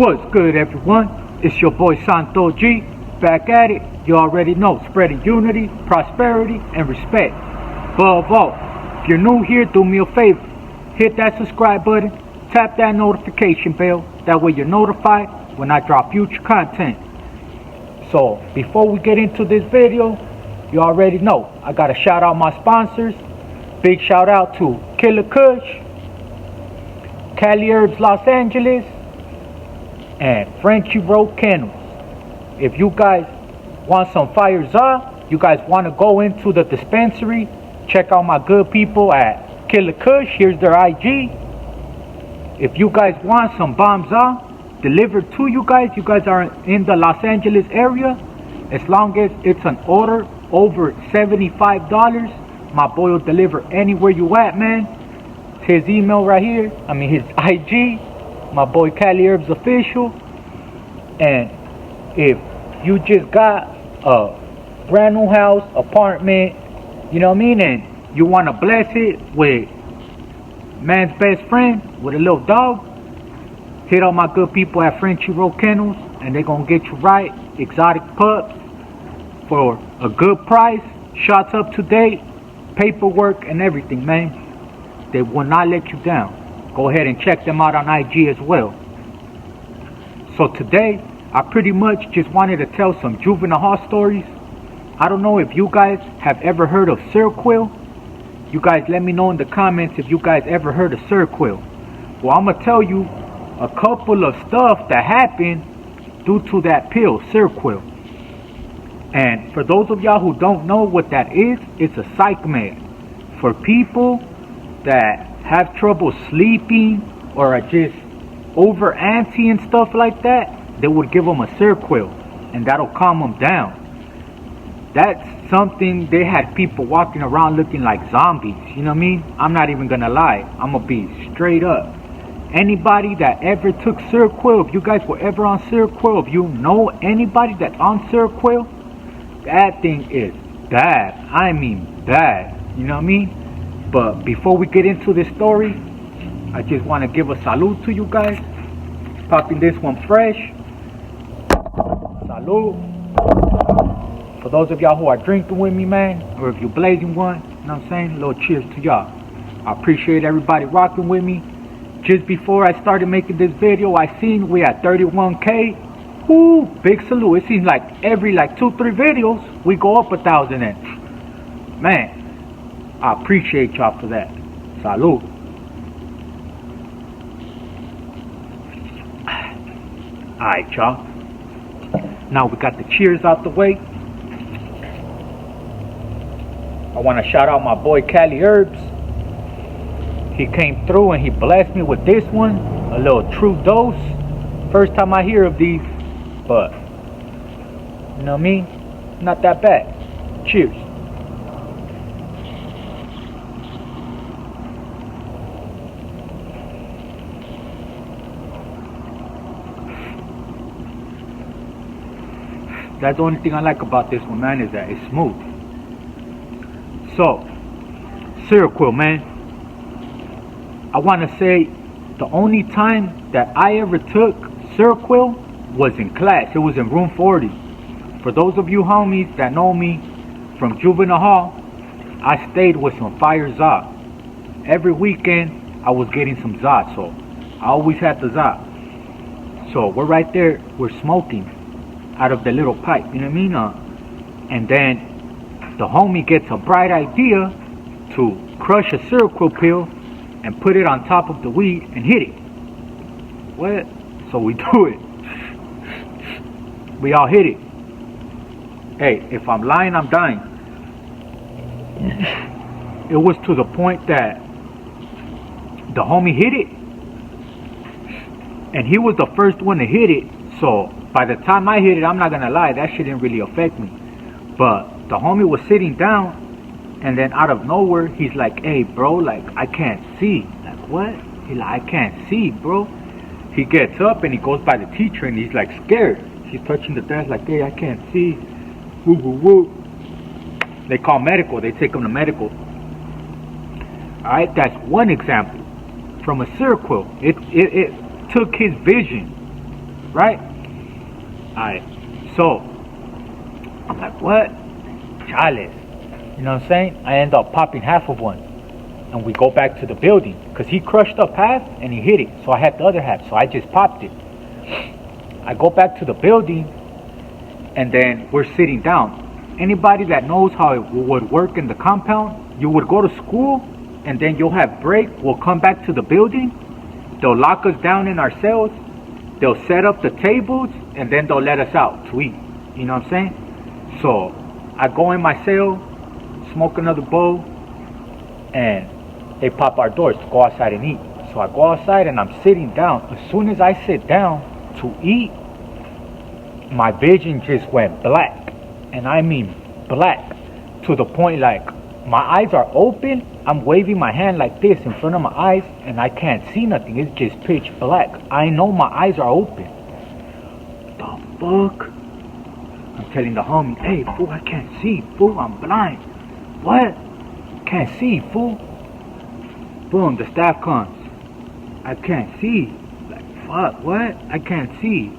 What's good, everyone? It's your boy Santo G, back at it. You already know, spreading unity, prosperity, and respect. Above all, if you're new here, do me a favor. Hit that subscribe button, tap that notification bell. That way you're notified when I drop future content. So, before we get into this video, you already know, I gotta shout out my sponsors. Big shout out to Killer Kush, Cali Herbs Los Angeles, and Raw Uncut. If you guys want some fire za, you guys want to go into the dispensary, check out my good people at Killer Kush. Here's their IG. If you guys want some bomb za delivered to you guys are in the Los Angeles area, as long as it's an order over $75, my boy will deliver anywhere you at, man. His email right here, his IG, my boy Cali Herbs Official. And if you just got a brand new house, apartment, you know what I mean, and you want to bless it with man's best friend, with a little dog, hit up my good people at Raw Kennels, and they're going to get you right. Exotic pups for a good price, shots up to date, paperwork and everything, man. They will not let you down. Go ahead and check them out on IG as well. So today, I pretty much just wanted to tell some juvenile hall stories. I don't know if you guys have ever heard of Seroquel. You guys let me know in the comments if you guys ever heard of Seroquel. Well, I'm going to tell you a couple of stuff that happened due to that pill, Seroquel. And for those of y'all who don't know what that is, it's a psych med. For people that have trouble sleeping or are just over antsy and stuff like that, they would give them a Seroquel, and that'll calm them down. That's something. They had people walking around looking like zombies, you know what I mean? I'm not even gonna lie, I'm gonna be straight up. Anybody that ever took Seroquel, if you guys were ever on Seroquel, if you know anybody that's on Seroquel, that thing is bad. I mean bad, you know what I mean? But before we get into this story, I just want to give a salute to you guys. Popping this one fresh. Salute. For those of y'all who are drinking with me, man, or if you're blazing one, you know what I'm saying? A little cheers to y'all. I appreciate everybody rocking with me. Just before I started making this video, I seen we at 31K. Woo, big salute. It seems like every 2-3 videos, we go up 1,000 and man, I appreciate y'all for that. Salute. Alright, y'all. Now we got the cheers out the way. I want to shout out my boy Cali Herbs. He came through and he blessed me with this one. A little true dose. First time I hear of these. But, you know what I mean? Not that bad. Cheers. That's the only thing I like about this one, man, is that it's smooth. So, Seroquel, man. I want to say the only time that I ever took Seroquel was in class. It was in room 40. For those of you homies that know me from juvenile hall, I stayed with some fire za. Every weekend, I was getting some za, so I always had the za. So we're right there, we're smoking out of the little pipe, you know what I mean? And then the homie gets a bright idea to crush a Seroquel pill and put it on top of the weed and hit it. What? So we do it. We all hit it. Hey, if I'm lying, I'm dying. It was to the point that the homie hit it, and he was the first one to hit it. So by the time I hit it, I'm not gonna lie, that shit didn't really affect me. But the homie was sitting down, and then out of nowhere, he's like, "Hey, bro, like, I can't see." Like, what? He's like, "I can't see, bro." He gets up and he goes by the teacher, and he's like scared. He's touching the desk like, "Hey, I can't see." Woo, woo, woo. They call medical. They take him to medical. Alright, that's one example from a Seroquel. It took his vision. right? Alright, so I'm like, what? Chales. You know what I'm saying? I end up popping half of one. And we go back to the building. Because he crushed up half and he hit it. So I had the other half. So I just popped it. I go back to the building. And then we're sitting down. Anybody that knows how it would work in the compound, you would go to school. And then you'll have break. We'll come back to the building. They'll lock us down in our cells. They'll set up the tables. And then they'll let us out to eat. You know what I'm saying? So I go in my cell, smoke another bowl, and they pop our doors to go outside and eat. So I go outside and I'm sitting down. As soon as I sit down to eat, my vision just went black. And I mean black. To the point like my eyes are open. I'm waving my hand like this in front of my eyes and I can't see nothing. It's just pitch black. I know my eyes are open. The fuck? I'm telling the homie, hey, fool, I can't see, fool, I'm blind. What? Can't see, fool. Boom, the staff comes. I can't see. Like, fuck, what? I can't see.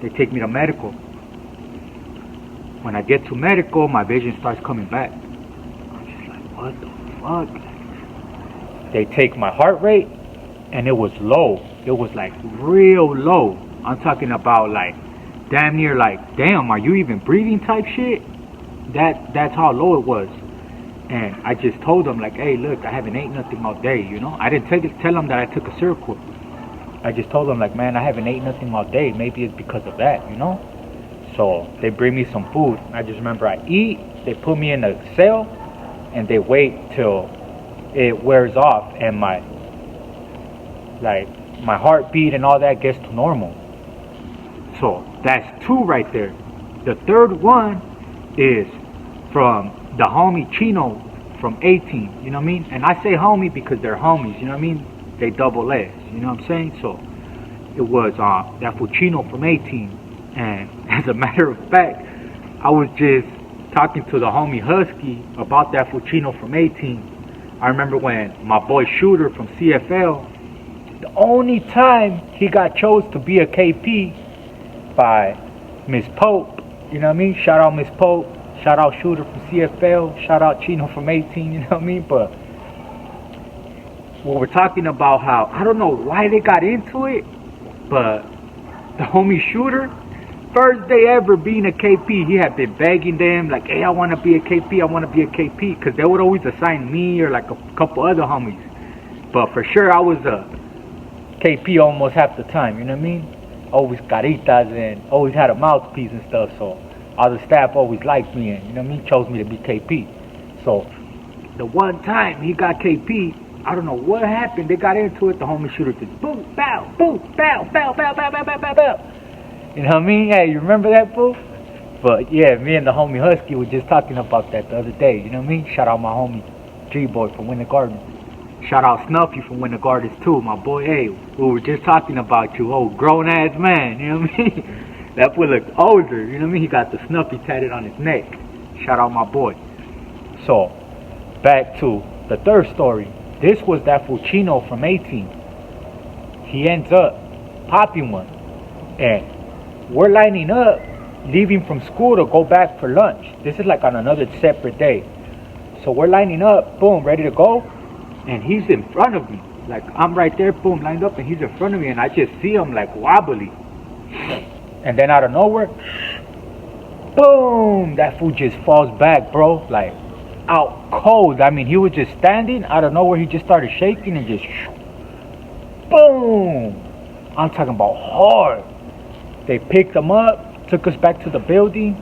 They take me to medical. When I get to medical, my vision starts coming back. I'm just like, what the fuck? They take my heart rate, and it was low. It was like real low. I'm talking about like damn near like, damn, are you even breathing type shit? That's how low it was. And I just told them like, hey, look, I haven't ate nothing all day, you know. I didn't tell them that I took a Seroquel. I just told them like, man, I haven't ate nothing all day. Maybe it's because of that, you know. So they bring me some food. I just remember I eat. They put me in a cell, and they wait till it wears off and my heartbeat and all that gets to normal. So that's two right there. The third one is from the homie Chino from 18, you know what I mean? And I say homie because they're homies, you know what I mean? They double S, you know what I'm saying? So it was that Fuchino from 18. And as a matter of fact, I was just talking to the homie Husky about that Fuchino from 18. I remember when my boy Shooter from CFL, the only time he got chose to be a KP by Miss Pope, you know what I mean? Shout out Miss Pope. Shout out Shooter from CFL. Shout out Chino from 18, you know what I mean? But when we're talking about how, I don't know why they got into it, but the homie Shooter, first day ever being a KP, he had been begging them, like, hey, I want to be a KP, I want to be a KP, because they would always assign me or like a couple other homies. But for sure, I was a KP almost half the time, you know what I mean? Always caritas and always had a mouthpiece and stuff, so all the staff always liked me and, you know what I mean, chose me to be KP. So the one time he got KP, I don't know what happened, they got into it, the homie Shooter just boom, bow, boom, bow, bow, bow, bow, bow, bow, bow, bow. You know what I mean? Hey, you remember that, fool? But yeah, me and the homie Husky were just talking about that the other day, you know what I mean? Shout out my homie G-Boy from Winter Garden. Shout out Snuffy from Winter Gardens too, my boy. Hey, we were just talking about you, oh, grown ass man, you know what I mean? That boy looked older, you know what I mean? He got the Snuffy tatted on his neck. Shout out my boy. So, back to the third story. This was that Fuchino from 18. He ends up popping one. And we're lining up, leaving from school to go back for lunch. This is like on another separate day. So we're lining up, boom, ready to go. And he's in front of me. Like, I'm right there, boom, lined up, and he's in front of me. And I just see him, like, wobbly. And then out of nowhere, boom, that fool just falls back, bro. Like, out cold. I mean, he was just standing. Out of nowhere, he just started shaking and just, boom. I'm talking about hard. They picked him up, took us back to the building,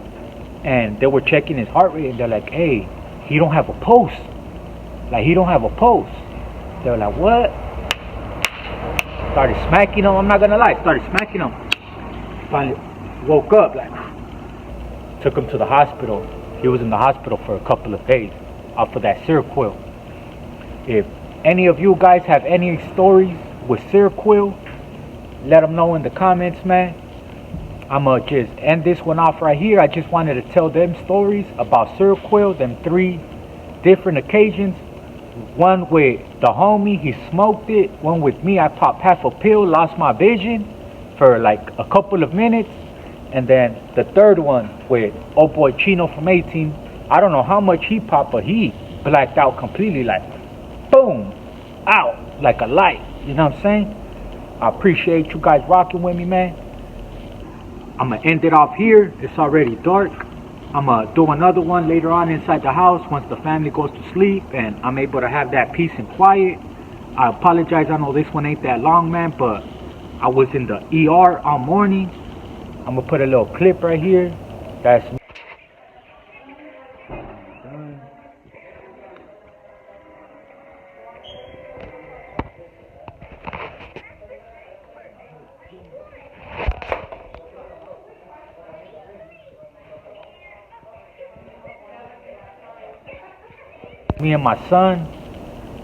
and they were checking his heart rate. And they're like, hey, he don't have a pulse. Like, he don't have a pulse. They were like, what? Started smacking him. I'm not going to lie. Started smacking him. Finally woke up, like, took him to the hospital. He was in the hospital for a couple of days off of that Seroquel. If any of you guys have any stories with Seroquel, let them know in the comments, man. I'm going to just end this one off right here. I just wanted to tell them stories about Seroquel, them 3 different occasions. One with the homie, he smoked it. One with me, I popped half a pill, lost my vision. for like a couple of minutes. And then the third one with old boy Chino from 18. I don't know how much he popped, but he blacked out completely, like boom, out like a light. You know what I'm saying? I appreciate you guys rocking with me, man. I'm gonna end it off here. It's already dark. I'm gonna do another one later on inside the house once the family goes to sleep and I'm able to have that peace and quiet. I apologize, I know this one ain't that long, man, but I was in the ER all morning. I'm gonna put a little clip right here. That's me. Me and my son,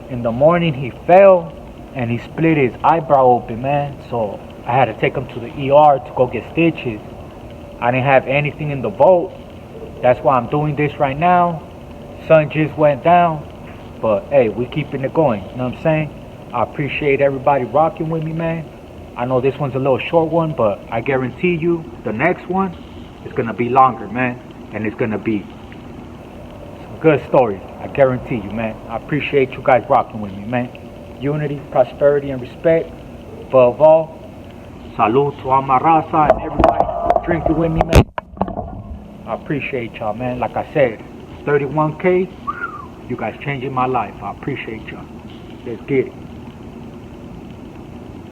in the morning he fell and he split his eyebrow open, man. So I had to take him to the ER to go get stitches. I didn't have anything in the boat. That's why I'm doing this right now. Sun just went down, but hey, we keeping it going. You know what I'm saying? I appreciate everybody rocking with me, man. I know this one's a little short one, but I guarantee you the next one is gonna be longer, man, and it's gonna be some good stories. I guarantee you, man. I appreciate you guys rocking with me, man. Unity, prosperity, and respect. Above all, salud to all my raza and everybody drinking with me, man. I appreciate y'all, man. Like I said, 31K, you guys changing my life. I appreciate y'all. Let's get it.